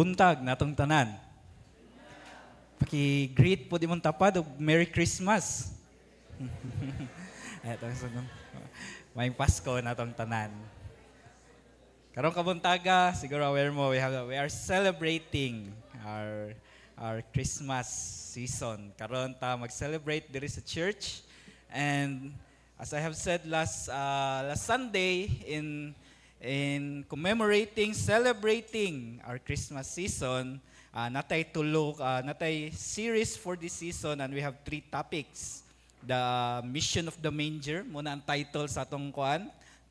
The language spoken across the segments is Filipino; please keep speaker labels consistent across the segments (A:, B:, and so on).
A: buntag natong tanan. Paki-greet po di mong tapad o Merry Christmas. Eto, may Pasko natong tanan. Karong kabuntaga, siguro aware mo, we are celebrating our Christmas season. Karon ta mag-celebrate diri sa church, and as I have said last Sunday in commemorating, celebrating our Christmas season, natay series for this season, and we have 3 topics. The mission of the manger, muna ang title sa atong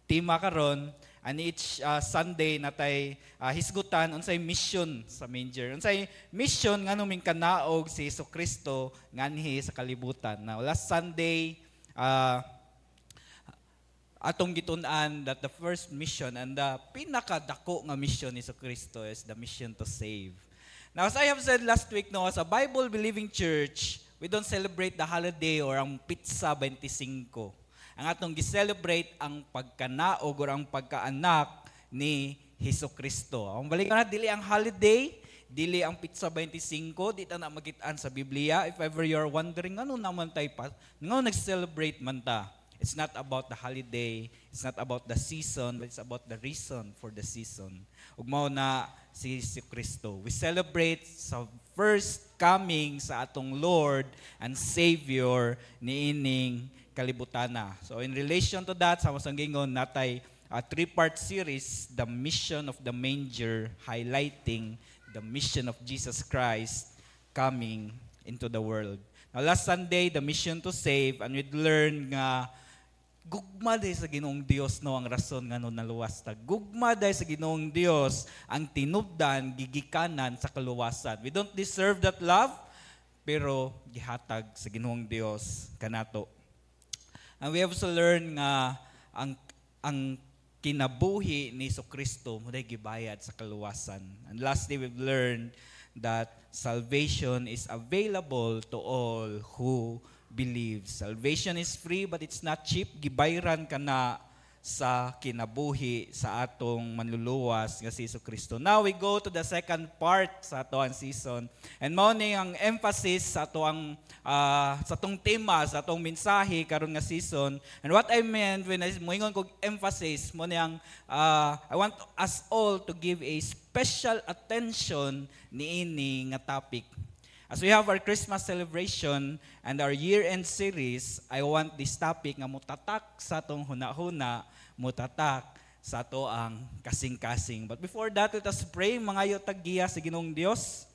A: tema karon, and each Sunday natay hisgutan unsay mission sa manger. Unsay mission nganong mingkanaog si Jesucristo nganhi sa kalibutan. Now last Sunday atong gitun-an that the first mission and the pinakadako nga mission ni Jesucristo is the mission to save. Now as I have said last week, no, as a Bible-believing church, we don't celebrate the holiday or ang Pizza 25. Ang atong gi-celebrate ang pagkanaog or ang pagkaanak ni Jesucristo. Ang balik na dili ang holiday, dili ang Pizza 25, di ta na magitaan sa Biblia. If ever you're wondering, ano naman tayo pa? Nga nag-celebrate man ta? It's not about the holiday, it's not about the season, but it's about the reason for the season. Ug mao na si Jesucristo. We celebrate sa first coming sa atong Lord and Savior niining kalibutana. So in relation to that, sa masanggingon natay a 3-part series, The Mission of the Manger, highlighting the mission of Jesus Christ coming into the world. Now last Sunday, the mission to save, and we'd learn nga gugma day sa Ginoong Dios no ang rason ngano naluwas ta. Gugma day sa Ginoong Dios ang tinubdan gigikanan sa kaluwasan. We don't deserve that love, pero gihatag sa Ginoong Dios kanato. And we have to learn nga ang kinabuhi ni Jesucristo mo day gibayad sa kaluwasan. And lastly, we've learned that salvation is available to all who believe. Salvation is free but it's not cheap. Gibayran ka na sa kinabuhi sa atong manluluwas nga si Jesucristo. Now we go to the second part sa atoang season. And mao ni ang emphasis sa atong tema, sa atong mensahe karon nga season. And what I meant when I moingon kog emphasis mo ni ang I want us all to give a special attention niini nga topic. As we have our Christmas celebration and our year-end series, I want this topic nga mutatak sa atong huna-huna, mutatak sa ato ang kasing-kasing. But before that, let us pray, mga yotaggiya sa Ginoong Dios.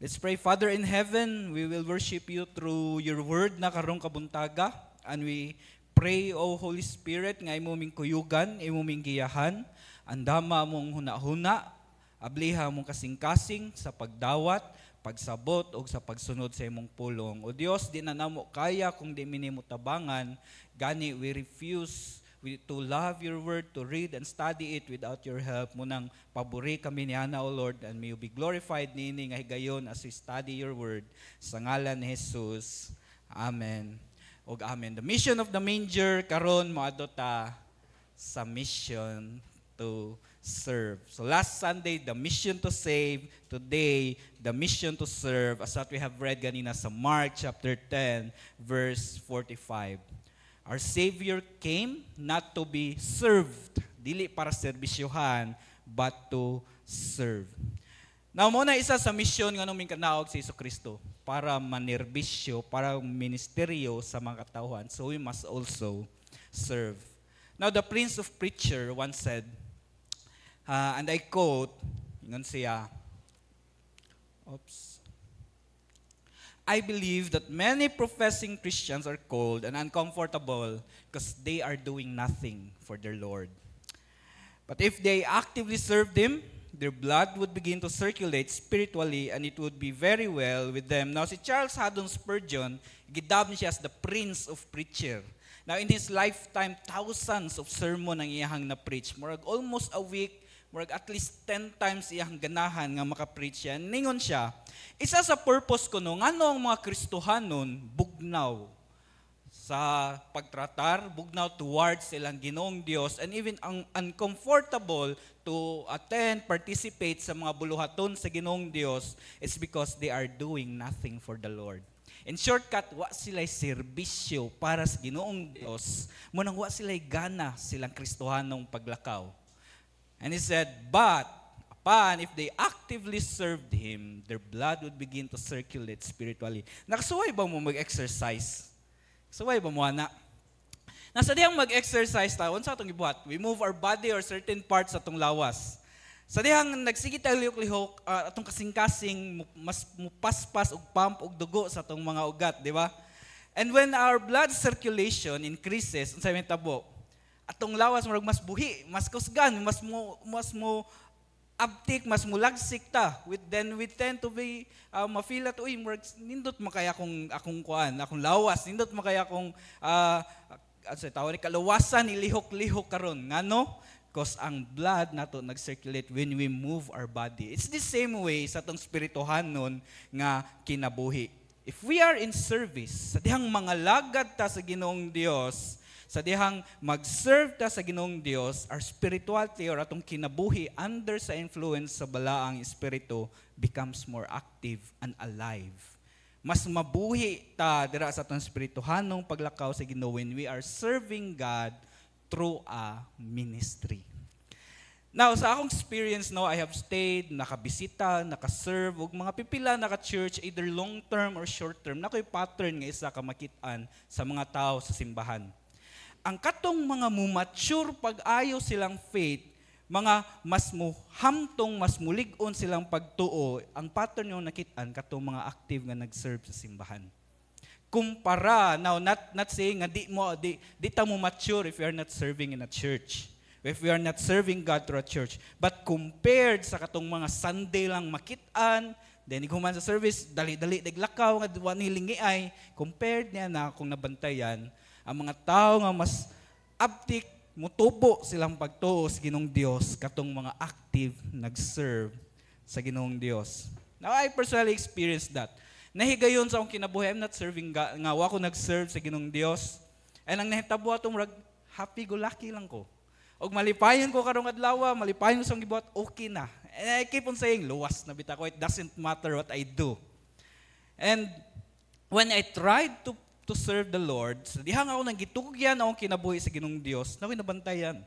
A: Let's pray. Father in heaven, we will worship you through your word na karong kabuntaga. And we pray, O Holy Spirit, nga imuming kuyugan, imuming giyahan, andama mong huna-huna, abliha mong kasing-kasing sa pagdawat, pagsabot o sa pagsunod sa imong pulong. O Dios, di na namo kaya kung di minimo tabangan, gani we refuse to love your word, to read and study it without your help. Munang pabori kami ni Ana, O Lord, and may you be glorified nini nga higayon as we study your word. Sa ngalan ni Jesus. Amen. O amen. The mission of the manger, karon moadto ta sa mission to serve. So last Sunday, the mission to save. Today, the mission to serve, as what we have read ganina sa Mark chapter 10, verse 45. Our Savior came not to be served, dili para serbisyohan, but to serve. Now, muna isa sa mission nga nung kanaog si Jesucristo, para manerbisyo, para ministeryo sa mga katauhan. So we must also serve. Now, the Prince of Preacher once said, and I quote, ingon siya, I believe that many professing Christians are cold and uncomfortable because they are doing nothing for their Lord. But if they actively served Him, their blood would begin to circulate spiritually and it would be very well with them. Now, si Charles Haddon Spurgeon, gidab niya as the Prince of Preacher. Now, in his lifetime, thousands of sermon ang iyahang na-preach. Almost a week, at least 10 times iyang ganahan nga makapreach siya. Ningon siya, isa sa purpose ko no, ngano ang mga Kristohanon bugnaw sa pagtratar, bugnaw towards silang Ginoong Dios, and even ang uncomfortable to attend, participate sa mga buluhaton sa Ginoong Dios, is because they are doing nothing for the Lord. In shortcut, wa sila'y serbisyo para sa Ginoong Dios, munang wa sila'y gana silang Kristohanong paglakaw. And he said, but if they actively served Him, their blood would begin to circulate spiritually. Nakasuway ba mo mag-exercise? Suway ba mo na? Nasa dihang mag-exercise ta, unsa atong gibuhat? We move our body or certain parts sa atong lawas. Sa dihang nagsigit ang lihok-lihok, atong kasing-kasing, mas mupaspas og pump og dugo sa atong mga ugat, di ba? And when our blood circulation increases, unsay may tabo? Atong lawas mas buhi, mas kusgan, mas mo uptick, mas mulagsik ta. Then we tend to be ma-feel at nindot makaya akong kuan, akong lawas, nindot makaya akong tawag ni kalawasan ilihok-lihok karon. Ngano? Because ang blood nato nag-circulate when we move our body. It's the same way sa atong spirituhanon nga kinabuhi. If we are in service, sa dihang mga lagad ta sa Ginoong Dios, sa dihang mag-serve ta sa Ginoong Dios, our spirituality or atong kinabuhi under sa influence sa balaang espiritu becomes more active and alive. Mas mabuhi ta dira sa atong spirituhanong paglakaw sa Ginoo when we are serving God through a ministry. Now, sa akong experience, I have stayed, nakabisita, nakaserve, ug mga pipila naka-church, either long-term or short-term, na ko'y pattern nga isa ka makitaan sa mga tao sa simbahan. Ang katong mga mature pag-ayo silang faith, mga mas muhamtong, mas mulig-on silang pagtuo, ang pattern yung nakitaan katong mga active nga nag-serve sa simbahan. Kumpara, now not saying nga di ta mo mature if you are not serving in a church, if we are not serving God through a church, but compared sa katong mga Sunday lang makitaan, then iguman sa service, dali-dali naglakaw nga duwa nilingi ay, compared niya na kung nabantayan, ang mga tao nga mas uptick, mutubo silang pagtuo sa Ginoong Dios, katong mga active nag-serve sa Ginoong Dios. Now, I personally experienced that. Nahigayon sa akong kinabuhi, I'm not serving God, nga ako nag-serve sa Ginoong Dios. And ang nahitabo atong happy-go-lucky lang ko. Og malipayon ko karong adlaw, malipayon ko sa gibuhat, okay na. And I keep on saying, luwas na bita ko, it doesn't matter what I do. And when I tried to serve the Lord, sa dihang ako nang gitugyan akong kinabuhi sa Ginoong Dios, nakoy nabantayan.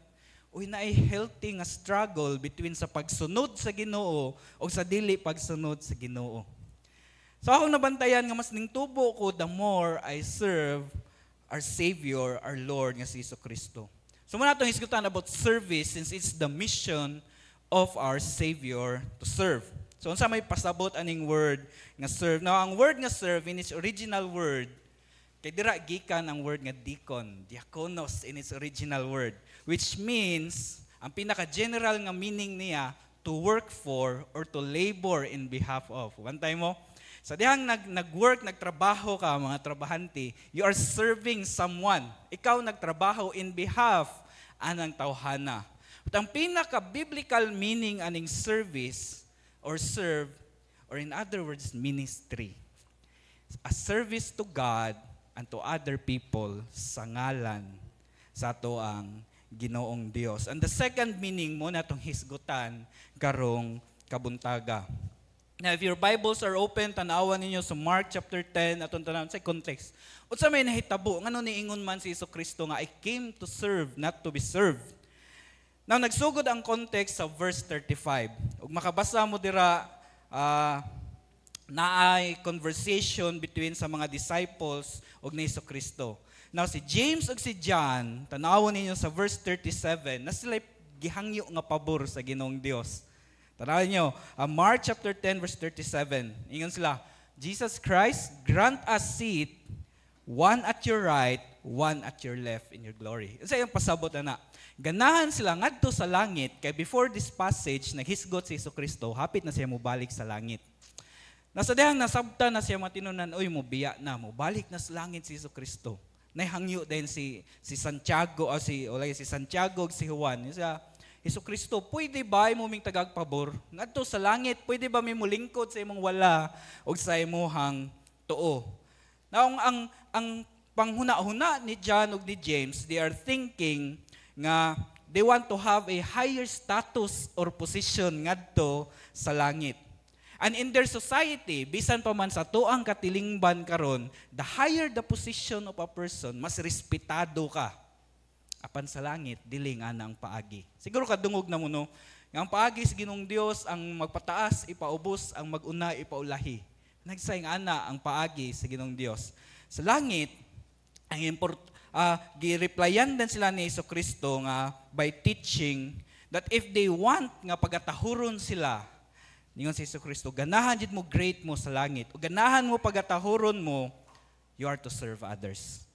A: Uy, na ay healthy nga struggle between sa pagsunod sa Ginoo o sa dili pagsunod sa Ginoo. So akong nabantayan nga mas ning tubo ko, the more I serve our Savior, our Lord nga si Jesucristo. So muna itong isgutan about service since it's the mission of our Savior to serve. So unsa may pasabot aning word nga serve. Now ang word nga serve in its original word, kay dira gikan ang word nga deacon, diakonos in its original word, which means, ang pinaka-general nga meaning niya, to work for or to labor in behalf of. One time mo, sa dihang nag-work, nagtrabaho ka, mga trabahante, you are serving someone. Ikaw nagtrabaho in behalf anang tawhana. At ang pinaka-biblical meaning aning service or serve, or in other words, ministry. A service to God and to other people sa ngalan sa ato ang Ginoong Dios. And the second meaning mo na itong hisgutan karong kabuntaga. Now, if your Bibles are open, tanawan ninyo sa Mark chapter 10, atong tanawan sa context. Unsa may nahitabo, ngano niingon man si Jesucristo nga, I came to serve, not to be served. Now, nagsugod ang context sa verse 35. Ug makabasa mo dira, naay conversation between sa mga disciples ug ni Jesucristo. Now si James ug si John, tanawon ninyo sa verse 37, na sila gihangyo nga pabor sa Ginoong Dios. Tanawon niyo, Mark chapter 10 verse 37. Ingon sila, Jesus Christ, grant us seat, one at your right, one at your left in your glory. Sa iyang pasabot na, ganahan sila ngadto sa langit, kay before this passage, naghisgot si Jesucristo, hapit na siya mobalik sa langit. Nasa dihang nasabta na siya matinunan, oy, mubiya na, mobalik na sa langit si Jesucristo. Nahangyo din si Santiago, o si Santiago, si Juan. Siya, Jesucristo, pwede ba imong tagagpabor? Ngadto sa langit, pwede ba mi mulingkod sa imong wala o sa imuhang tuo? Now, ang panghuna-huna ni John ug ni James, they are thinking nga they want to have a higher status or position ngadto sa langit. And in their society, bisan pa man sa tuang katilingban karon, the higher the position of a person, mas respetado ka. Apan sa langit, dili nga ang paagi. Siguro kadungog na mo no, ang paagi sa Ginoong Dios ang magpataas, ipaubos, ang maguna, ipaulahi. Nagsayang ana ang paagi sa Ginoong Dios. Sa langit, ang gi-replyan din sila ni Jesucristo nga by teaching that if they want nga pagatahuron sila, ningon si Jesucristo, ganahan jud mo great mo sa langit. O ganahan mo pagatahuron mo, you are to serve others.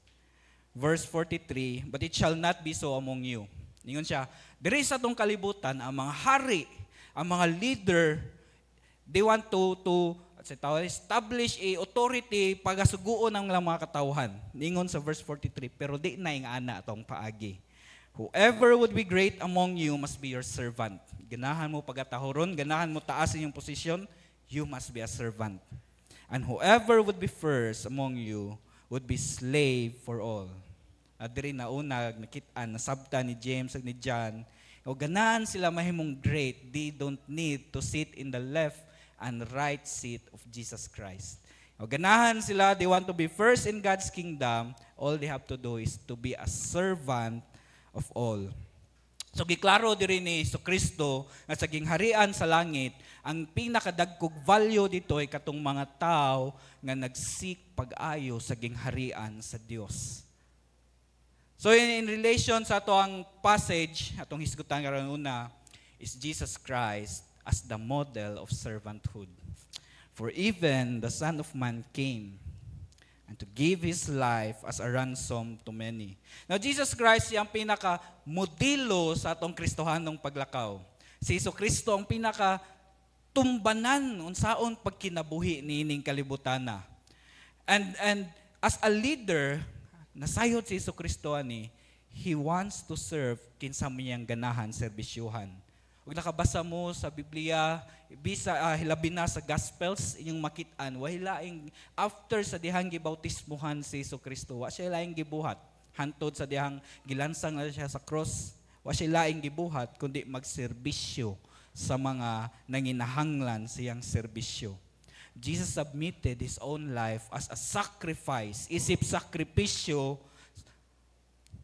A: Verse 43, but it shall not be so among you. Ningon siya, diri sa tong kalibutan, ang mga hari, ang mga leader, they want to establish a authority pagasuguon ang mga katawhan. Ningon sa verse 43, pero di na ing ana atong paagi. Whoever would be great among you must be your servant. Ganahan mo pagatahuron, ganahan mo taasin yung posisyon, you must be a servant. And whoever would be first among you would be slave for all. Diri na una nakitaan nasabta ni James ug ni John, o ganahan sila mahimong great, they don't need to sit in the left and right seat of Jesus Christ. O ganahan sila, they want to be first in God's kingdom, all they have to do is to be a servant of all. So giklaro diri ni Jesucristo nga sa gingharian sa langit, ang pinakadagkog value dito ay katong mga tao nga nagsik pag-ayo sa gingharian sa Dios. So in relation sa ato ang passage, atong hisgutan karon una, is Jesus Christ as the model of servanthood. For even the Son of Man came and to give His life as a ransom to many. Now, Jesus Christ ang pinaka-modelo sa atong Kristohanong paglakaw. Si Jesucristo ang pinaka-tumbanan unsaon pagkinabuhi niining kalibutana. And as a leader, nasayod si Jesucristo ani, He wants to serve kinsa miyang ganahan serbisyuhan. Ug nakabasa mo sa Biblia, hilabi na sa Gospels, inyong makit-an, wahilaing after sa dihang gibautismuhan si Jesucristo, wa siya laing gibuhat. Hantod sa dihang gilansang na siya sa cross, wa siya laing gibuhat, kundi magserbisyo sa mga nanginahanglan siyang serbisyo. Jesus submitted His own life as a sacrifice, isip sakripisyo,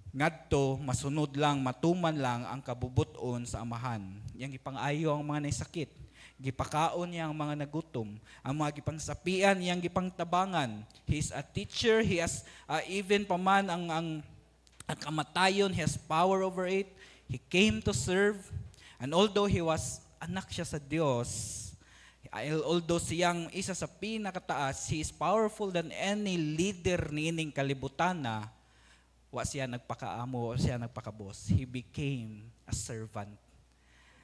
A: ngadto masunod lang, matuman lang ang kabubuton sa amahan. Yang gipang-ayo ang mga naysakit, gipakaon niya ang mga nagutom, ang mga gipangsapian, yang gipangtabangan. He is a teacher, he has even paman ang kamatayon, he has power over it. He came to serve, and although he was anak siya sa Dios, although siyang isa sa pinakataas, he is powerful than any leader niining kalibutan na, wa siya nagpakaamo, wa siya nagpakabos. He became a servant.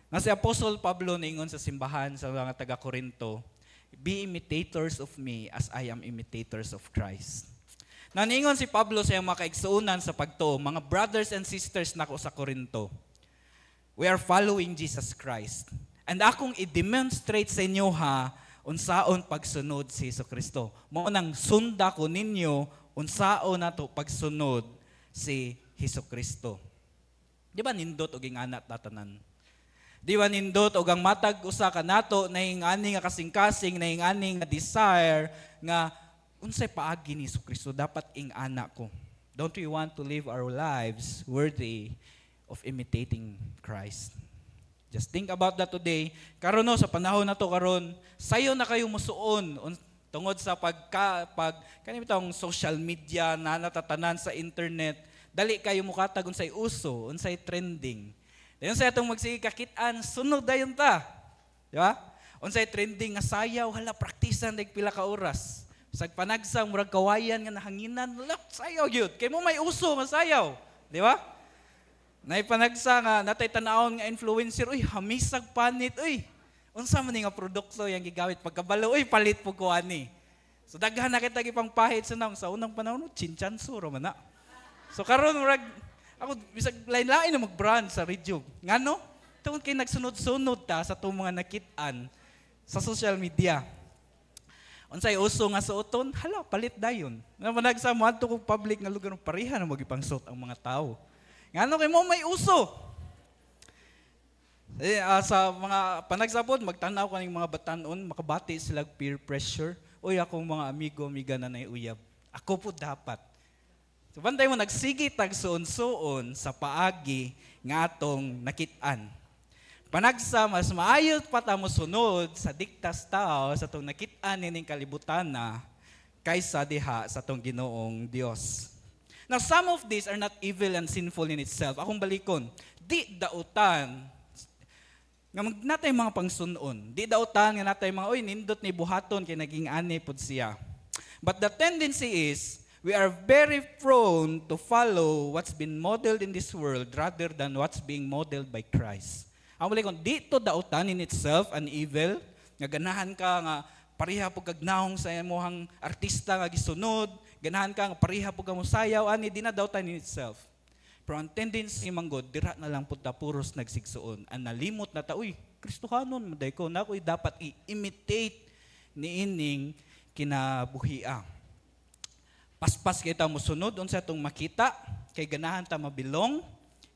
A: Na si Apostol Pablo ningon sa simbahan sa mga taga-Korinto, be imitators of me as I am imitators of Christ. Naningon si Pablo sa iyang mga kaigsuunan sa pagtuo, mga brothers and sisters nako sa Korinto, we are following Jesus Christ. And akong i-demonstrate sa inyo unsaon pagsunod si Jesucristo. Mao nang sunda ko ninyo unsaon nato pagsunod si Jesucristo. Di ba nindot og ingana tatanan? Di ba nindot og ang matag usa ka nato na ingani nga kasing-kasing, na ingani nga desire nga unsay paagi ni Jesucristo dapat ingana ko. Don't we want to live our lives worthy of imitating Christ? Just think about that today. Karon no, sa panahon na to karon, sayo na kayo musuon tungod sa kanitong social media na natatanan sa internet, dali kayo mukatag unsay uso, unsay trending. Dayon sa atong magsigikakitaan, sunod dayon ta. Di ba? Unsay trending nga sayaw, hala praktisan dag pila ka oras. Sag panagsang murag kawayan nga nahanginan, hala sayaw gyud. Kay mo may uso nga sayaw, di ba? Nay panagsa nga natay tan-awon nga influencer, uy hamisag panit, uy. Unsa man nga produkto yang gigawit pagkabalo, uy palit po ko ani. So daghan na kita gipang pahit sa unang panahon, chinchanso man na. So karon murag ako bisag lain-lain na mag-brand sa radio. Ngano? Tungod kay nagsunod-sunod ta sa tuong mga nakit-an sa social media. Unsay uso nga suoton, hala, palit dayon. Namanag sa mo adto kog public nga lugar pareha na magipangsuot ang mga tao. Ngano kay mo may uso? Sa mga panagsabot, magtanaw ka ng mga batanon, makabati sila peer pressure. Uy, akong mga amiga na naiuyab. Ako po dapat. So, bantay mo, nagsigi tagsuon-suon sa paagi nga atong nakitaan. Panagsa, mas maayos pa ta mo sunod sa diktas tao sa itong nakitaan nining kalibutan na kaysa diha sa itong Ginoong Dios. Now, some of these are not evil and sinful in itself. Akong balikon, di dautan nga natay mga pangsunon. Di dautan nga natay mga, nindot ni buhaton kay naging ani pod siya. But the tendency is, we are very prone to follow what's been modeled in this world rather than what's being modeled by Christ. Ang balikon, dito dautan in itself an evil, nga ganahan ka nga pareha po kagnahong sa imuhang artista nga gisunod, ganahan ka nga pareha po ka mo sayaw, ani di na dautan in itself. Pero ang tendency manggod, dira na lang punta puros nagsigsuon. Ang nalimot na ta, Kristohanon, maday ko, na ako'y dapat i-imitate ni ining kinabuhiang. Paspas kita mo sunod, unsa itong makita, kay ganahan ta mabilong,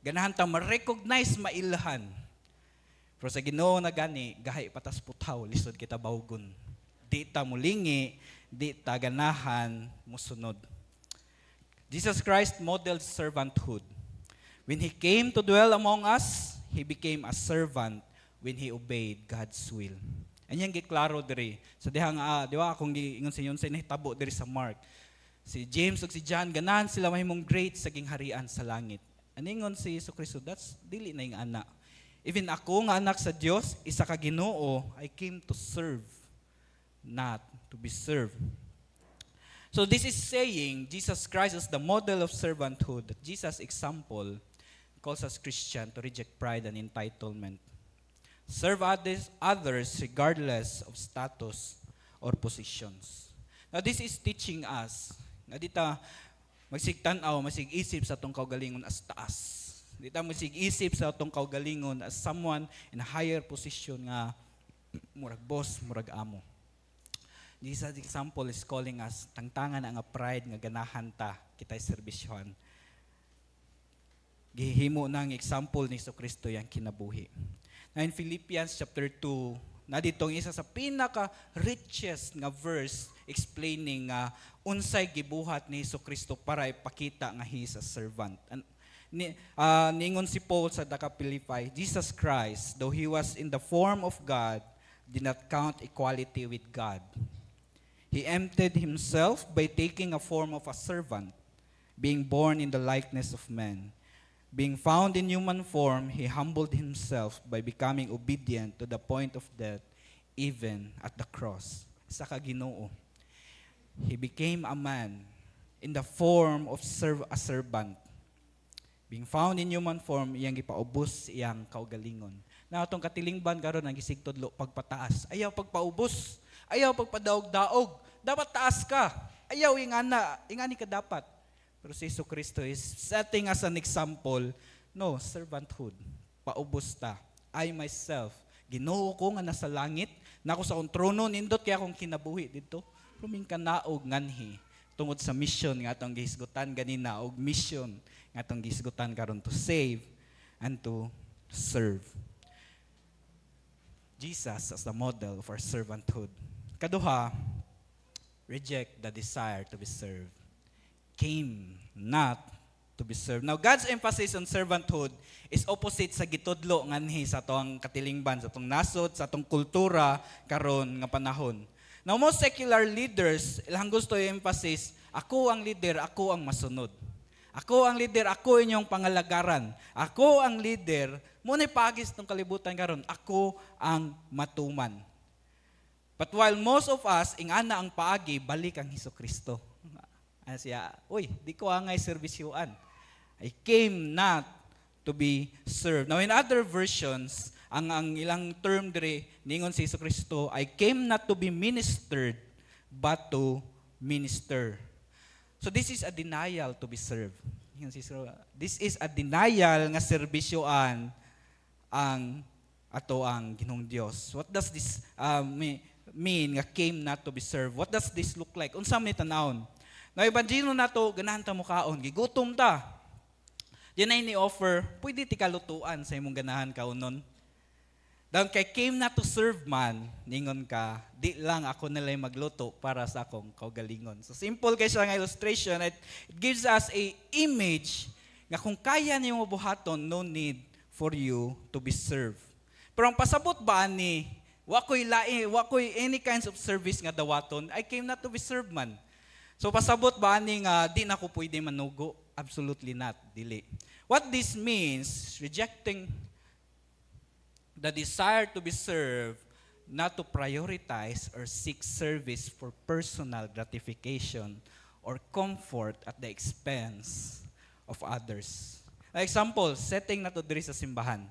A: ganahan ta ma-recognize mailahan. Pero sa Ginoo na gani, gahay patas putaw, lisod kita bawgon. Di ta mulingi, di ta ganahan musunod. Jesus Christ modeled servanthood. When He came to dwell among us, He became a servant when He obeyed God's will. Anyang giklaro diri. So dihang di ba akong giingon sa inyo sa nahitabo diri sa Mark. Si James ug si John ganahan sila mahimong great sa gingharian sa langit. Aningon si Jesucristo, that's dili na ing ana. Even ako nga anak sa Dios, isa ka Ginoo, I came to serve, not to be served. So this is saying Jesus Christ is the model of servanthood. Jesus' example calls us Christian to reject pride and entitlement. Serve others regardless of status or positions. Now this is teaching us na dita magsigtanaw, masig-isip sa atong kaugalingon as taas. Dita masig-isip sa atong kaugalingon as someone in a higher position nga murag boss, murag amo. Jesus' example is calling us tangtangan ang pride nga ganahan ta kitay serbisyohan. Gihimo ng example ni Jesucristo yang kinabuhi. Now in Philippians chapter 2, na ditong isa sa pinaka richest nga verse explaining nga unsay gibuhat ni Jesucristo para ipakita nga he is a servant. Ningon si Paul sa Philippi, Jesus Christ, though he was in the form of God, did not count equality with God. He emptied himself by taking a form of a servant, being born in the likeness of men. Being found in human form, he humbled himself by becoming obedient to the point of death, even at the cross. Sa Ginoo, he became a man in the form of a servant. Being found in human form, iyang gipaubos iyang kaugalingon. Na atong katilingban karon ang gisigtudlo pagpataas. Ayaw pagpaubos, ayaw pagpadaog-daog. Dapat taas ka. Ayaw ingani ka dapat. Pero si Jesucristo is setting as an example, no, servanthood. Paubos ta. I myself, Ginoo ko nga nasa langit, nako sa akong trono, nindot kaya akong kinabuhi dito. Ruming ka naog nganhi, tungod sa mission nga atong gihisgutan ganina, og mission nga atong gihisgutan karon to save and to serve. Jesus as the model of our servanthood. Kaduha, reject the desire to be served. Came not to be served. Now, God's emphasis on servanthood is opposite sa gitudlo nganhi sa atong katilingban, sa atong nasod, sa atong kultura karon nga panahon. Now, most secular leaders, ilang gusto yung emphasis, ako ang leader, ako ang masunod. Ako ang leader, ako inyong pangalagaran. Ako ang leader, muna pagis ng kalibutan karon, ako ang matuman. But while most of us, ingana ang paagi, balik ang Jesucristo. Siya, di ko angay serbisyuan. I came not to be served. Now in other versions, ang ilang term dire ningon si Jesucristo, I came not to be ministered, but to minister. So this is a denial to be served. This is a denial nga serbisyoan ang Ginoong Dios. What does this mean nga came not to be served? What does this look like? Unsam ni tanawon? Now, ebanjilo na to, ganahan ta mo kaon, gigutom ta. Yan ay ni-offer, pwede ti kalutuan sa imong ganahan kaunon. Dahil kay came not to serve man, ningon ka, di lang ako nila'y magluto para sa akong kaugalingon. So simple kay siya nga illustration, it gives us a image nga kung kaya niyo mabuhaton, no need for you to be served. Pero ang pasabot ba ni, wakoy any kinds of service nga dawaton, I came not to be served man. So pasabot ba ni nga di na ko pwede manugo? Absolutely not, dili. What this means, rejecting the desire to be served, not to prioritize or seek service for personal gratification or comfort at the expense of others. Example, setting na to diri sa simbahan.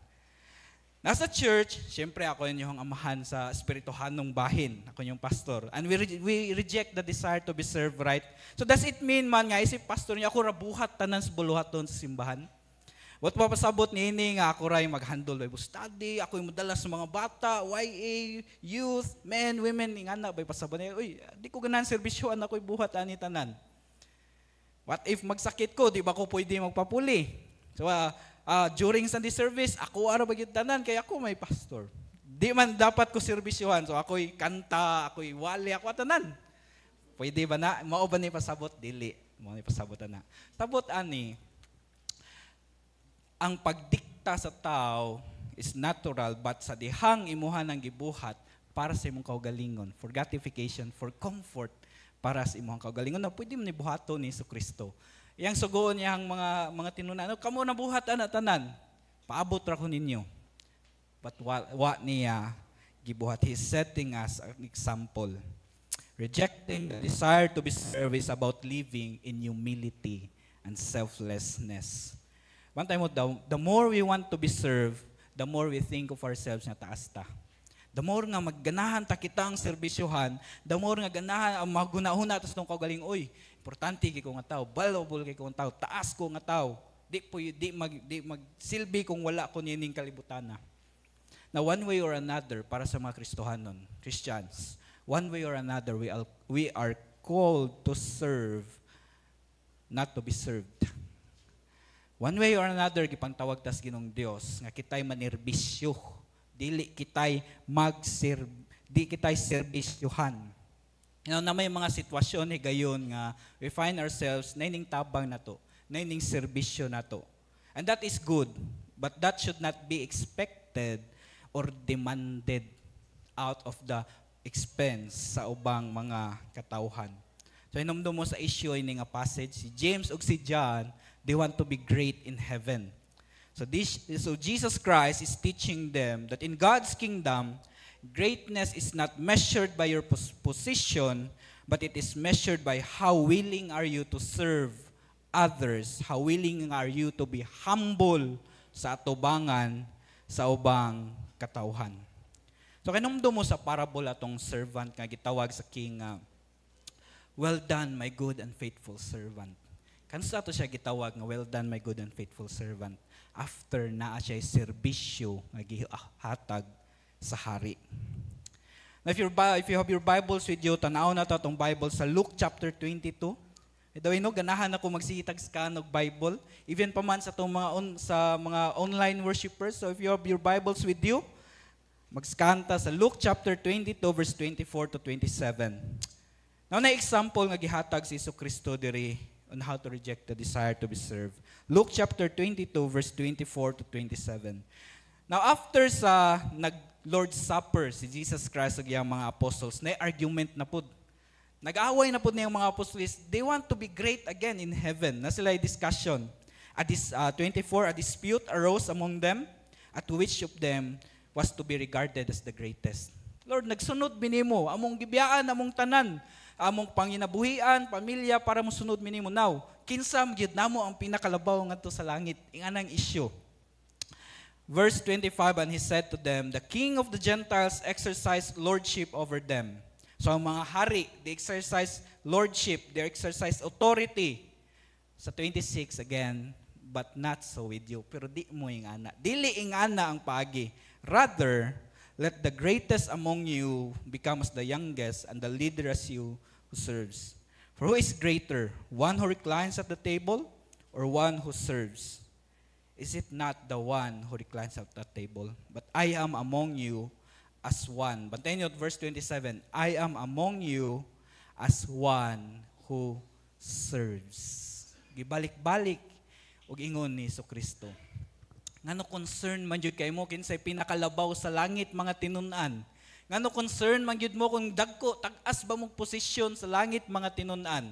A: Nasa church, siyempre ako yung amahan sa espirituhanong bahin. Ako yung pastor. And we reject the desire to be served, right? So does it mean man nga, isip pastor niya, ako rabuhat tanan sa buluhaton sa simbahan? What papasabot ni ini nga ako ray mag-handle Bible study, ako yung madala sa mga bata, YA, youth, men, women, ingana, bay pasabot niya, uy, di ko ganan serbisyoan ako buhat ani tanan. What if magsakit ko, di ba ko pwede magpapuli? So, during Sunday service, ako ara bagid tanan kay ako may pastor. Di man dapat ko serbisyohan. So ako'y kanta, ako'y wali, ako tanan. Pwede ba na? Mao ba ni pasabot? Dili. Mao ni pasabot na. Sabot ani, ang pagdikta sa tao is natural but sa dihang imuhan ang gibuhat para sa imong kaugalingon, for gratification, for comfort, para sa imong kaugalingon na pwede man ni buhaton ni Jesucristo. Yang sugoon niyang mga tinunan, kamo na buhat ana tanan. Paabot ra ko ninyo. But what niya gibuhat, he's setting us an example. Rejecting the desire to be served is about living in humility and selflessness. One time the more we want to be served, the more we think of ourselves na taas ta. The more nga magganahan ta kitang serbisyohan, the more nga ganahan ang magunahuna tas tong kaugaling, oy, importante kay ko nga tao, valuable kay ko nga tao, taas ko nga tao. Di magsilbi kung wala ko nining kalibutana. Now one way or another para sa mga Kristohanon, Christians, one way or another we are called to serve, not to be served. One way or another gipantawag tas Ginoong Dios nga kitay manirbisyo, dili kitay di kitay serbisyohan. Na may mga sitwasyon gayon nga we find ourselves naining tabang na to, naining serbisyo na to. And that is good, but that should not be expected or demanded out of the expense sa ubang mga katawhan. So hinumdum mo sa issue ini nga passage, si James ug si John, they want to be great in heaven. So Jesus Christ is teaching them that in God's kingdom, greatness is not measured by your position, but it is measured by how willing are you to serve others, how willing are you to be humble sa atubangan sa ubang katawhan. So kinumdum mo sa parable atong servant nga gitawag sa king, well done my good and faithful servant. Kansa to siya gitawag nga well done my good and faithful servant after naa siya serbisyo nga gihatag sa hari. Now if you have your Bibles with you, tanaw na to itong Bible sa Luke chapter 22. Ito ganahan ako magsitag-scan ng Bible, even pa man sa mga online worshipers. So if you have your Bibles with you, mag-scan ta sa Luke chapter 22 verse 24 to 27. Now na example nga gihatag si Jesucristo diri on how to reject the desire to be served. Luke chapter 22 verse 24 to 27. Now after sa Lord's Supper, si Jesus Christ ug iyang mga apostles, na argument na pud. Nag-away na pud na yung mga apostles. They want to be great again in heaven. Na sila discussion. At this 24, a dispute arose among them, at which of them was to be regarded as the greatest. Lord, nagsunod minimo, among gibiyaan, among tanan, among panginabuhian, pamilya, para mo sunod minimo. Now, kinsa gyud namo ang pinakalabaw ngadto sa langit? Inganang issue. Verse 25, and he said to them, the king of the Gentiles exercised lordship over them. So ang mga hari, they exercise lordship, they exercise authority. Sa 26 again, but not so with you. Pero di mo ingana. Dili ingana ang paagi. Rather, Let the greatest among you become as the youngest, and the leader as you who serves. For who is greater, one who reclines at the table, or one who serves? Is it not the one who reclines at the table? But I am among you as one. Bantayan niyo verse 27. I am among you as one who serves. Gibalik-balik og ingon ni Kristo. Ngano concern man jud kay mo kinsay pinakalabaw sa langit mga tinun-an. Ngano concern man jud mo kung dagko tag-as ba mong posisyon sa langit mga tinun-an.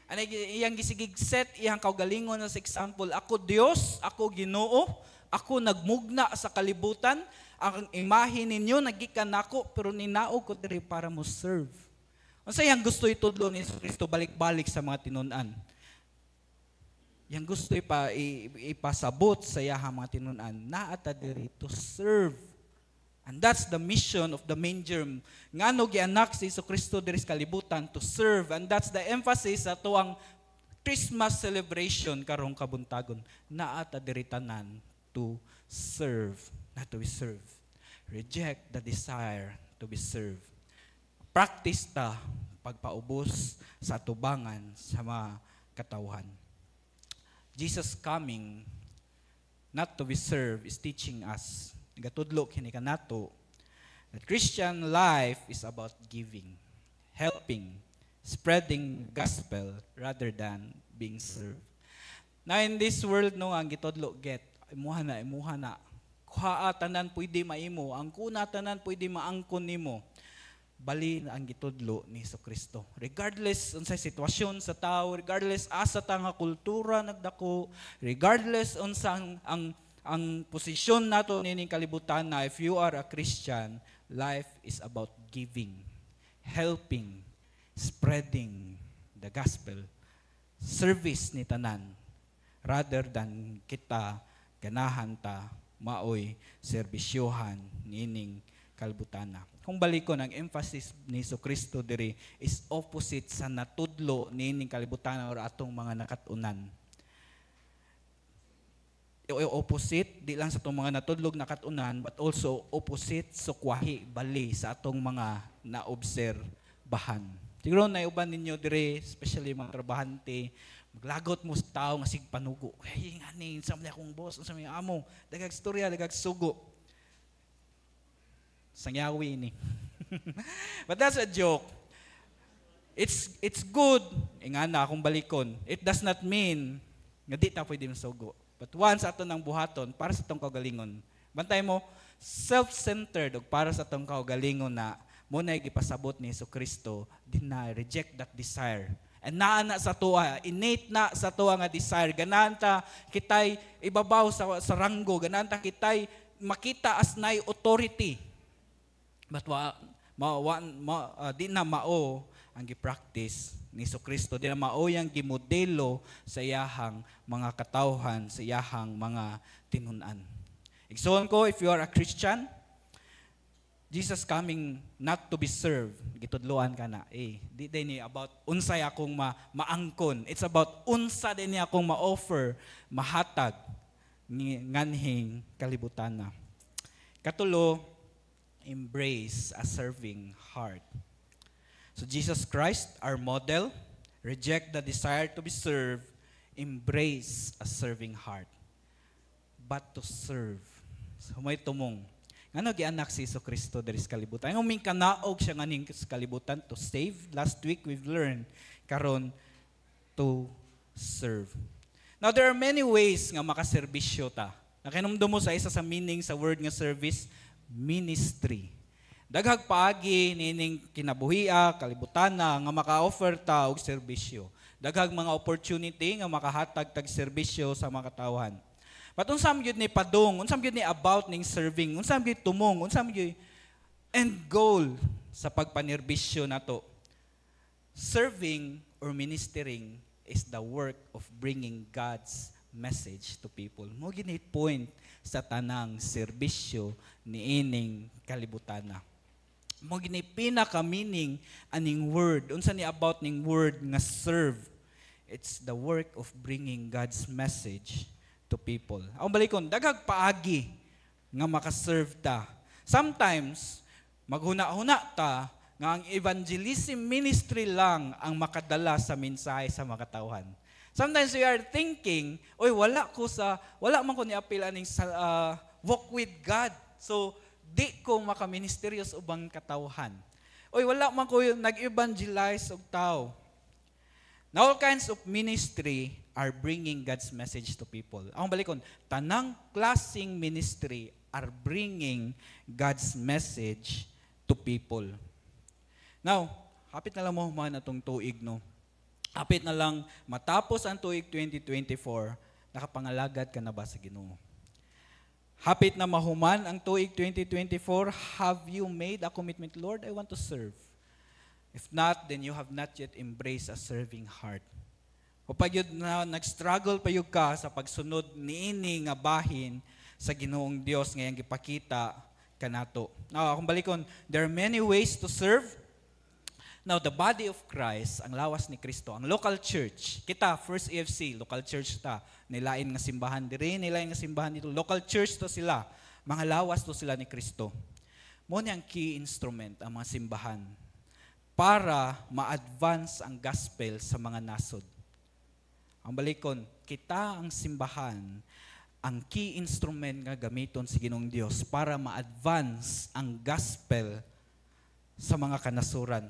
A: Ano iyang gisigig set iyang kaugalingon as example, ako Dios, ako Ginoo, ako nagmugna sa kalibutan, ang imahe ninyo nagikan nako pero ninaog ko diri para mo serve. Unsa iyang gusto itudlo ni Kristo balik-balik sa mga tinun-an? Yang gusto ipasabot sa yaha mga tinun-an, naata diri to serve. And that's the mission of the manger. Ngano gianak si Kristo diri sa kalibutan to serve. And that's the emphasis sa tuang Christmas celebration karong kabuntagon. Naata diri tanan to serve, not to be served. Reject the desire to be served. Practice ta pagpaubos sa tubangan sa mga katawhan. Jesus coming not to be served is teaching us, gatudlo kini kanato, that Christian life is about giving, helping, spreading gospel rather than being served. Now in this world no ang gitudlo get imuha na kuha tanan pwede maimo, ang kuna tanan pwede maangkon nimo. Bali ang gitudlo ni Kristo. Regardless unsay sitwasyon sa tao, regardless asa ta nga kultura nagdako, regardless unsa ang posisyon nato nining kalibutan na, if you are a Christian, life is about giving, helping, spreading the gospel, service ni tanan, rather than kita ganahan ta maoy serbisyohan nining kalibutana. Kung balikon, ang emphasis ni Kristo diri is opposite sa natudlo nining kalibutan or atong mga nakatunan. Opposite, di lang sa atong mga natudlog nakatunan, but also opposite sukwahi, bali sa atong mga naobserbahan. Siguro na uban ninyo diri, especially mga trabahante, maglagot mo sa tao nga sig panugo. Hey, ngani, sa mga akong boss, sa mga amo, dagag storya, dagag sugo. Sangyawi ni. But that's a joke. It's good. Nga na akong balikon. It does not mean nga di ta pwede masugo. But once ato nang buhaton para sa tong kaugalingon. Bantay mo, self-centered og para sa tong kaugalingon na muna gipasabot ni Kristo, deny, reject that desire. And naana sa tuwa, innate na sa tuwa nga desire. Ganahan ta kitay ibabaw sa ranggo, ganahan ta kitay makita as nay authority. But di na mao ang gi-practice ni Kristo. Di na mao yang gimodelo sa iyahang mga katawhan, sa iyahang mga tinun-an. Igsoon ko, if you are a Christian, Jesus coming not to be served, gitudloan ka na. Di din ni about unsay akong maangkon. It's about unsa din ni akong ma-offer, mahatag ni nganhing kalibutan na. Katulo, embrace a serving heart. So Jesus Christ, our model, reject the desire to be served, embrace a serving heart. But to serve. So may tumong. Ngano gianak si Kristo diri sa kalibutan? Ang uming kanaog siya nganing sa kalibutan to save. Last week we've learned karon to serve. Now there are many ways nga makaserbisyo ta. Nakinumdum mo sa isa sa meaning sa word nga service, ministry. Daghag paagi nining kinabuhia, kalibutana nga maka-offer ta og serbisyo. Daghag mga opportunity nga makahatag tag serbisyo sa mga katawhan. But unsam gyud ni padung, unsam gyud ni about ning serving, unsam gyud tumong, unsam gyud end goal sa pagpanerbisyo nato. Serving or ministering is the work of bringing God's message to people. Mo gini point sa tanang serbisyo niining kalibutana. Mo gini pinaka-meaning aning word. Unsa ni about ning word nga serve? It's the work of bringing God's message to people. Ang balikon, daghag paagi nga makaserve ta. Sometimes, maghuna-huna ta nga ang evangelism ministry lang ang makadala sa mensahe sa mga katawhan. Sometimes we are thinking, oy wala man ko ni-appeal aning walk with God. So di ko makaministeryos ubang katawhan. Oy wala man ko nag-evangelize og tao. Now, all kinds of ministry are bringing God's message to people. Ang balikon, tanang klaseng ministry are bringing God's message to people. Now, hapit na lang mo humahan atong tuig, no? Hapit na lang matapos ang tuig 2024, nakapangalagad ka na ba sa Ginoo? Hapit na mahuman ang tuig 2024, have you made a commitment, Lord, I want to serve? If not, then you have not yet embraced a serving heart. O pag yun na nag-struggle pa yun ka sa pagsunod niini nga bahin sa Ginoong Dios ngayang gipakita kanato. Now, akong balikon, there are many ways to serve. Now, the body of Christ, ang lawas ni Kristo, ang local church, kita, First EFC, local church ta, nilain nga simbahan diri, nilain nga simbahan dito, local church to sila, mga lawas to sila ni Kristo. Mo ni ang key instrument, ang mga simbahan, para ma-advance ang gospel sa mga nasod. Ang balikon, kita ang simbahan, ang key instrument nga gamiton sa Ginoong Dios para ma-advance ang gospel sa mga kanasuran.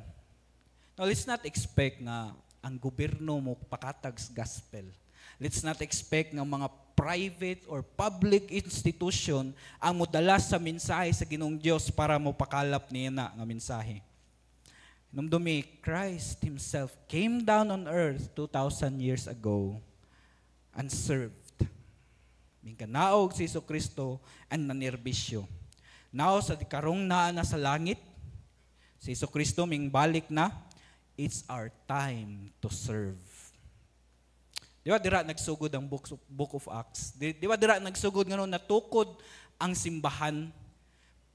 A: Now, let's not expect nga ang gobyerno mo pakatag sa gospel. Let's not expect nga mga private or public institution ang modala sa mensahe sa Ginoong Dios para mo pakalap niya na nga mensahe. Numdumi, Christ Himself came down on earth 2,000 years ago and served. Mingkanaog si Jesucristo ang nanerbisyo. Now, sa karong naa na sa langit, si Jesucristo mingbalik na, it's our time to serve. Di ba dira nagsugod ang Book of Acts? Di ba dira nagsugod nga natukod ang simbahan?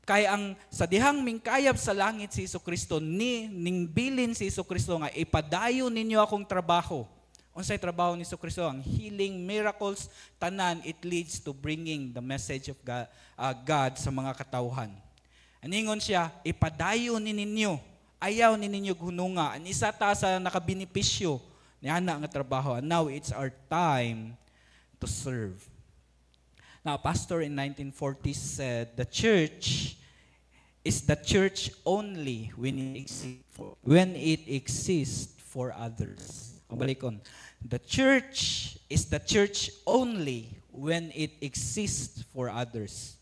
A: Kaya ang sa dihang mingkayab sa langit si Jesucristo, ningbilin si Jesucristo nga, ipadayon ninyo akong trabaho. Unsay trabaho ni Jesucristo? Ang healing, miracles, tanan, it leads to bringing the message of God sa mga katawhan. Aningon siya, ipadayon ninyo. Ayaw ni ninyo hununga. Ang isa ta sa nakabinipisyo ni ana nga trabaho. And now it's our time to serve. Now, a pastor in 1940s said, the church is the church only when it exists for others. Ang balikon, the church is the church only when it exists for others.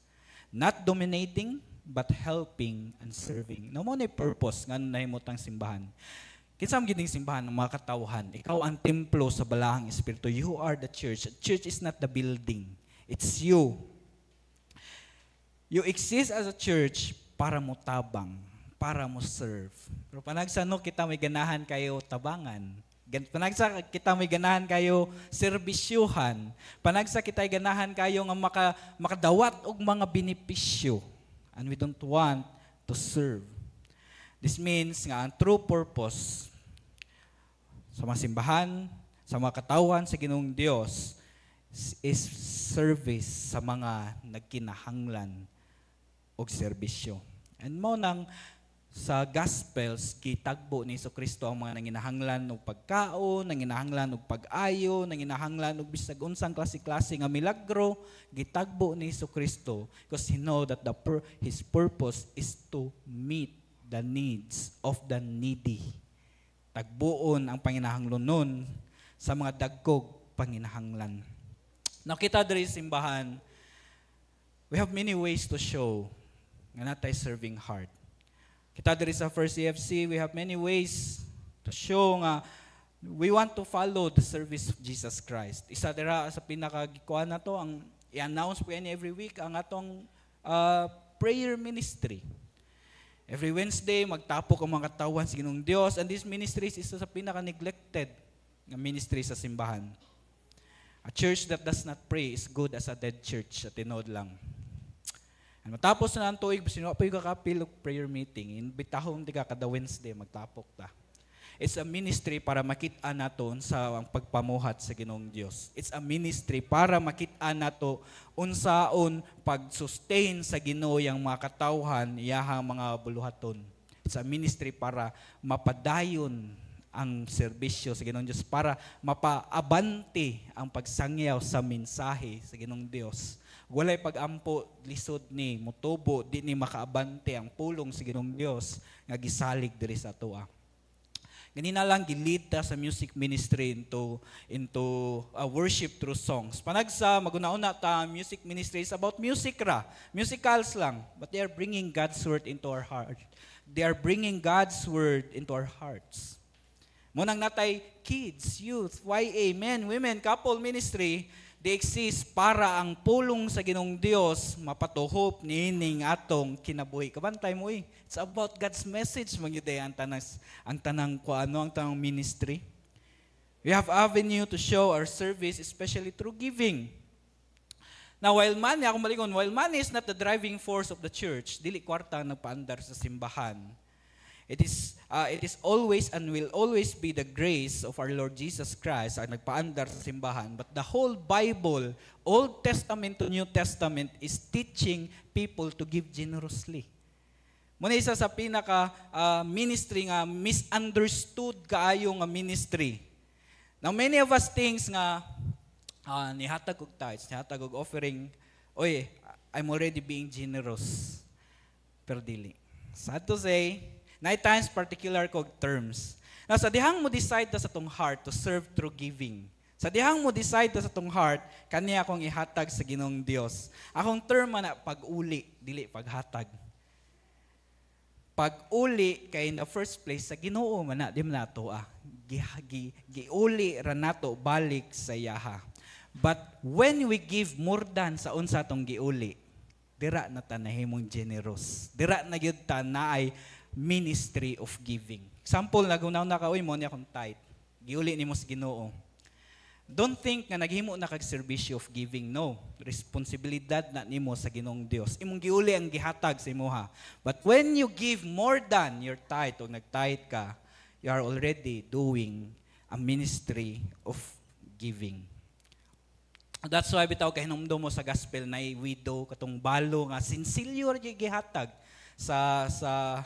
A: Not dominating, but helping and serving. Na mo na purpose nga nahimutang simbahan. Kinsam gining simbahan ng mga katawhan. Ikaw ang templo sa balahang espiritu. You are the church. Church is not the building. It's you. You exist as a church para mo tabang, para mo serve. Pero panagsano kita may ganahan kayo tabangan. Panagsa kita may ganahan kayo serbisyuhan. Panagsa kita ganahan kayo nga makadawat og mga benepisyo. And we don't want to serve. This means nga ang true purpose sa mga simbahan, sa mga katawhan sa Ginoong Dios is service sa mga nagkinahanglan og serbisyo. And mo nang sa Gospels, kitagbo ni Jesucristo ang mga nanginahanglan ng pagkaon, nanginahanglan ng pag-ayo, nanginahanglan ng bisag unsang klase-klase nga milagro, gitagbo ni Jesucristo because He know that His purpose is to meet the needs of the needy. Tagbuon ang panginahanglanon sa mga dagkog panginahanglan. Nakita diri simbahan, we have many ways to show nga natay serving heart. Kita diri sa First EFC, we have many ways to show nga we want to follow the service of Jesus Christ. Isa dira sa pinakagikuan na to, ang i-announce po yan every week, ang atong prayer ministry. Every Wednesday, magtapok ang mga katawan sa Ginoong Dios, and this ministry is isa sa pinaka-neglected na ministry sa simbahan. A church that does not pray is good as a dead church, at tinod lang. And matapos na ang tuig, sino pa yung kakapil prayer meeting, inbitahon di ka kada Wednesday, magtapok ta. It's a ministry para makita naton sa ang pagpamuhat sa Ginoong Dios. It's a ministry para makita nato unsaon pag-sustain sa Ginoo yang mga katawhan iyahang mga buluhaton. It's a ministry para mapadayon ang serbisyo sa Ginoong Dios, para mapaabante ang pagsangyaw sa mensahe sa Ginoong Dios. Walay pagampo lisod ni motubo di ni makaabante ang pulong sa Ginoong Dios nga gisalig diri sa atoa. Ganina lang gilid ta sa music ministry into worship through songs. Panagsa maguna-una ta music ministry is about music ra, musicals lang, but they are bringing God's word into our heart. They are bringing God's word into our hearts. Munang natay kids, youth, YA, men, women, couple ministry, they exist para ang pulong sa Ginoong Dios mapatuhop niining atong kinabuhi. Kabantay mo it's about God's message magyuday ang tanang ministry. We have avenue to show our service, especially through giving. Now, while money is not the driving force of the church, dili kwarta ang nagpaandar sa simbahan. It is always and will always be the grace of our Lord Jesus Christ ang nagpaandar sa simbahan. But the whole Bible, Old Testament to New Testament, is teaching people to give generously. Muna isa sa pinaka ministry nga misunderstood kaayo nga ministry. Now, many of us thinks nga nihatag og tithes, nihatag og offering, I'm already being generous. Pero dili. Sad to say, night times particular kog terms. Now, sa dihang mo decide sa tong heart to serve through giving. Sa dihang mo decide sa tong heart, kaniya akong ihatag sa Ginoong Dios. Akong term na pag-uli, dili paghatag. Pag-uli kay in the first place sa Ginoo man na, di man nato giuli ra nato balik sa yaha. But when we give more than sa unsa tong giuli, dira na ta nahimong generous. Dira na gyud ta naay ministry of giving. Example, nagunaw na ka, mo niya akong tithe. Giuli ni mo sa Ginoo. Don't think nga naghimo na kag serbisyo of giving. No. Responsibilidad na nimo sa Ginoong Dios. Imong giuli ang gihatag sa imuha. But when you give more than your tithe o nag-tithe ka, you are already doing a ministry of giving. That's why bitaw kay hinumdum mo sa gospel na widow katong balo nga sinsilyo ra gihatag sa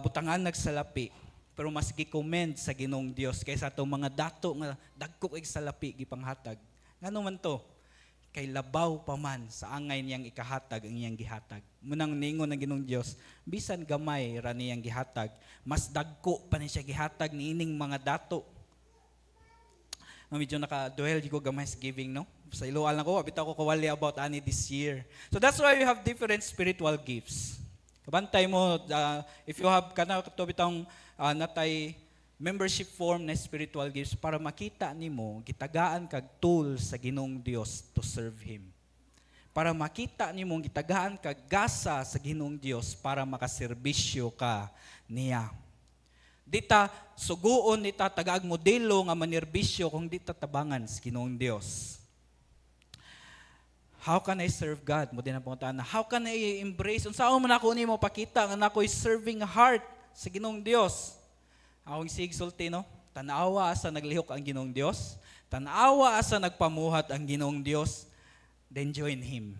A: butangan nagsalapi. Pero mas gi-commend sa Ginoong Dios kaysa itong mga dato nga dagko kay salapi gipanghatag. Ngano man to? Kay labaw pa man sa angay niyang ikahatag ang iyang gihatag. Munang ningon ng Ginoong Dios, bisan gamay ra niyang gihatag, mas dagko pa ni siya gihatag niining mga dato. Medyo naka-duel ko gamay sa giving, no? Sa ilual na ko, bitaw ko kawali about ani this year. So that's why we have different spiritual gifts. Kabantay mo, if you have bitang natay membership form na spiritual gifts para makita nimo gitagaan kag tool sa Ginoong Dios to serve Him. Para makita nimo gitagaan kag gasa sa Ginoong Dios para makaserbisyo ka niya. Dita suguon dita tagaag modelo nga manerbisyo kung dita tabangan sa Ginoong Dios. How can I serve God? Mo din ang pangutan na, how can I embrace? Unsaon man ako nimo pakita nga nako'y serving heart sa Ginoong Dios. Akong sigsulti, no? Tanawa asa naglihok ang Ginoong Dios. Tanawa asa nagpamuhat ang Ginoong Dios. Then join Him.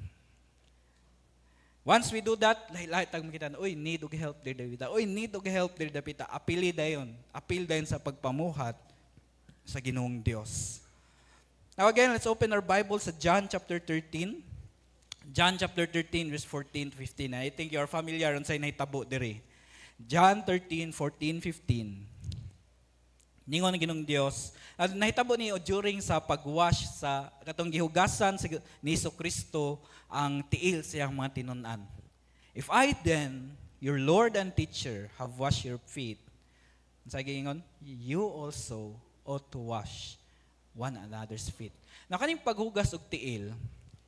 A: Once we do that, lahat tag makita, need og help there Davida. Need og help there Davida. Apili dayon. Apil dayon sa pagpamuhat sa Ginoong Dios. Now again, let's open our Bible sa John chapter 13. John chapter 13 verse 14 to 15. I think you are familiar unsay nahitabo diri. John 13, 14, 15. Ningon ng Ginoong Dios. Nahitabo ni during sa pagwash sa katong gihugasan ni Jesucristo ang tiil siyang mga tinun-an. If I then, your Lord and teacher, have washed your feet, sa gingon, you also ought to wash one another's feet. Na kaning paghugas og tiil,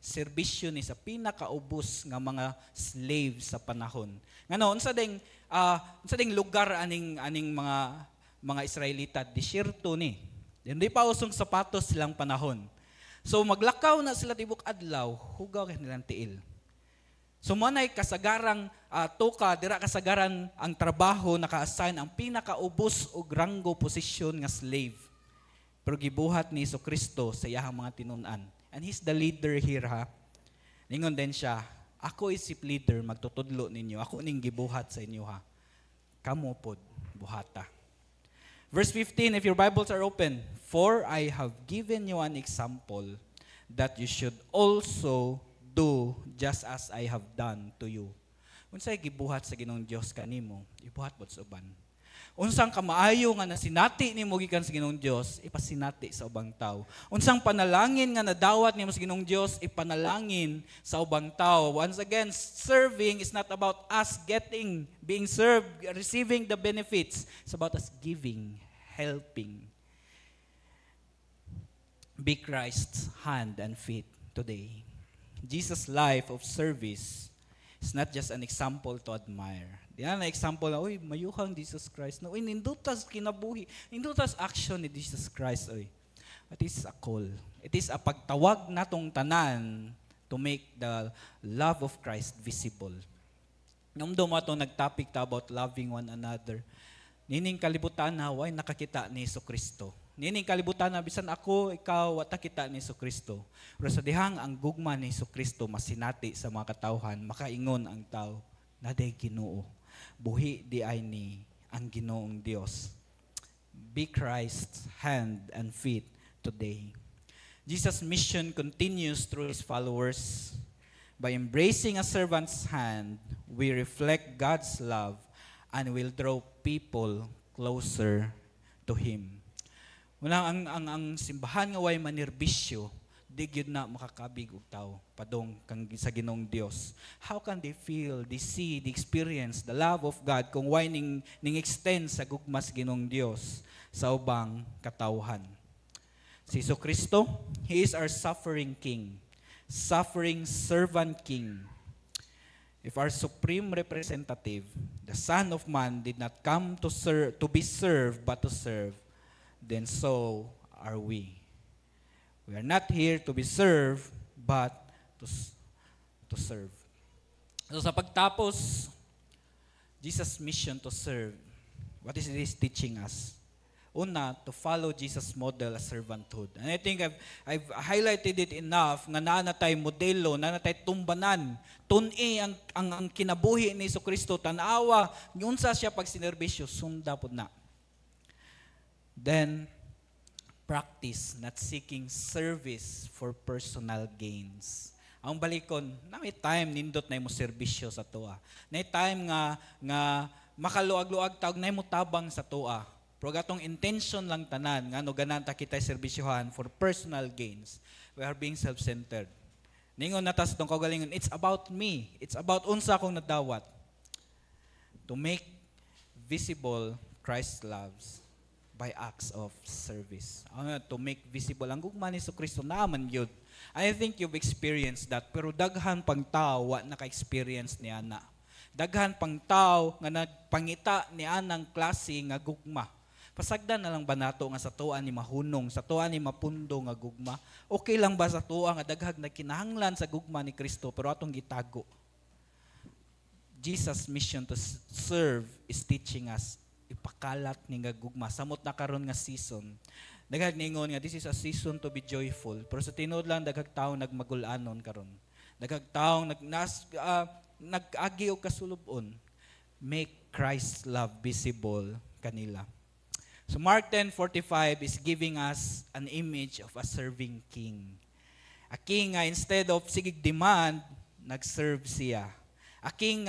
A: serbisyo ni sa pinakaubos nga mga slave sa panahon. Ngano unsa ding lugar aning mga Israelita disyerto ni. Hindi pa usong sapatos silang panahon. So maglakaw na sila tibok adlaw, hugaw kay nilang tiil. So manay kasagarang tuka, dira kasagaran ang trabaho naka-assign ang pinakaubos og ranggo posisyon nga slave. Pero gibuhat ni Jesucristo sa iyahang mga tinun-an. And He's the leader here ha. Ningon din siya, ako isip leader, magtutudlo ninyo. Ako ning gibuhat sa inyo ha. Kamo pod buhata. Verse 15, if your Bibles are open, for I have given you an example that you should also do just as I have done to you. Unsay gibuhat sa Ginoong Dios kanimo, ibuhat pod sa uban. Unsang kamaayo nga nasinati nimo gikan sa Ginoong Dios, ipasinati sa ubang tao. Unsang panalangin nga nadawat nimo sa Ginoong Dios, ipanalangin sa ubang tao. Once again, serving is not about us being served, receiving the benefits. It's about us giving, helping. Be Christ's hand and feet today. Jesus' life of service is not just an example to admire. Di na example na, uy, mayuhang Jesus Christ. No, uy, nindutas kinabuhi. Nindutas action ni Jesus Christ. Uy. It is a call. It is a pagtawag natong tanan to make the love of Christ visible. Nung dumato nag-topic ta about loving one another, nining kalibutan na, why nakakita ni Jesucristo. Nining kalibutan na, bisan ako, ikaw, wata kita ni Jesucristo. Pero sa dihang ang gugma ni Jesucristo masinati sa mga katawhan, makaingon ang tao, naday Ginoo. Buhi di ay ni ang Ginoong Dios. Be Christ's hand and feet today. Jesus' mission continues through His followers. By embracing a servant's hand, we reflect God's love and will draw people closer to Him. Unang ang simbahan nga way manirbisyo, di gyud na makakabig og tao padong kang sa Ginoong Dios. How can they feel, they see, they experience the love of God kung why ning extend sa gugmas Ginoong Dios sa ubang katawhan? Si Jesucristo, He is our suffering King, suffering servant King. If our supreme representative, the Son of Man, did not come to be served but to serve, then so are we. We are not here to be served, but to serve. So sa pagtapos, Jesus' mission to serve, what is this teaching us? Una, to follow Jesus' model as servanthood. And I think I've highlighted it enough nga nanatay modelo, nanatay tumbanan, tun-i ang kinabuhi ni Jesucristo, tanawa, unsa siya pag sinerbisyo, sunda pod na. Then, practice not seeking service for personal gains. Ang balikon, na may time nindot na mo serbisyo sa toa. Na time nga makaluag-luag tawag na mo tabang sa toa. Pero gatong intention lang tanan nga no gananta kita serbisyohan for personal gains. We are being self-centered. Ningon na tas tong kaugalingon, it's about me. It's about unsa akong nadawat. To make visible Christ's loves by acts of service. To make visible ang gugma ni Jesucristo naman yun. I think you've experienced that, pero daghan pang tao wa naka-experience ni ana. Daghan pang tao nga nagpangita ni anang klase nga gugma. Pasagdan na lang ba nato nga sa tuwa ni mahunong, sa tuwa ni mapundo nga gugma? Okay lang ba sa tuwa nga daghag nagkinahanglan sa gugma ni Kristo pero atong gitago? Jesus' mission to serve is teaching us ipakalat ni nga gugma samot na karon nga season. Daghag ningon nga this is a season to be joyful. Pero sa tinuod lang daghag tawo nagmagul-anon karon. Daghag tawo nag-agi og kasulubon. Make Christ's love visible kanila. So Mark 10:45 is giving us an image of a serving king. A king nga instead of sigig demand, nag-serve siya. A king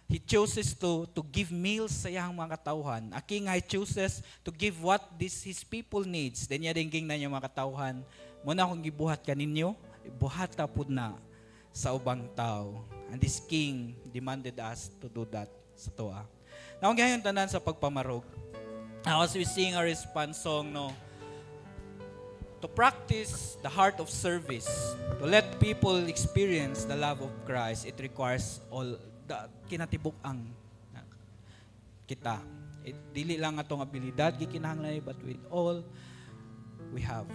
A: he chooses to give meals sa iyang mga katawhan. A king he chooses to give what his people needs. Then niya dingking na niya mga katawhan, muna akong gibuhat kaninyo, buhata pud na sa ubang tao. And this king demanded us to do that sa toa. Now, ang gayon tanan sa pagpamarog. Now, as we sing our response song, to practice the heart of service, to let people experience the love of Christ, it requires all kinatibuk ang kita. Dili lang atong abilidad gikinahanglan but with all we have.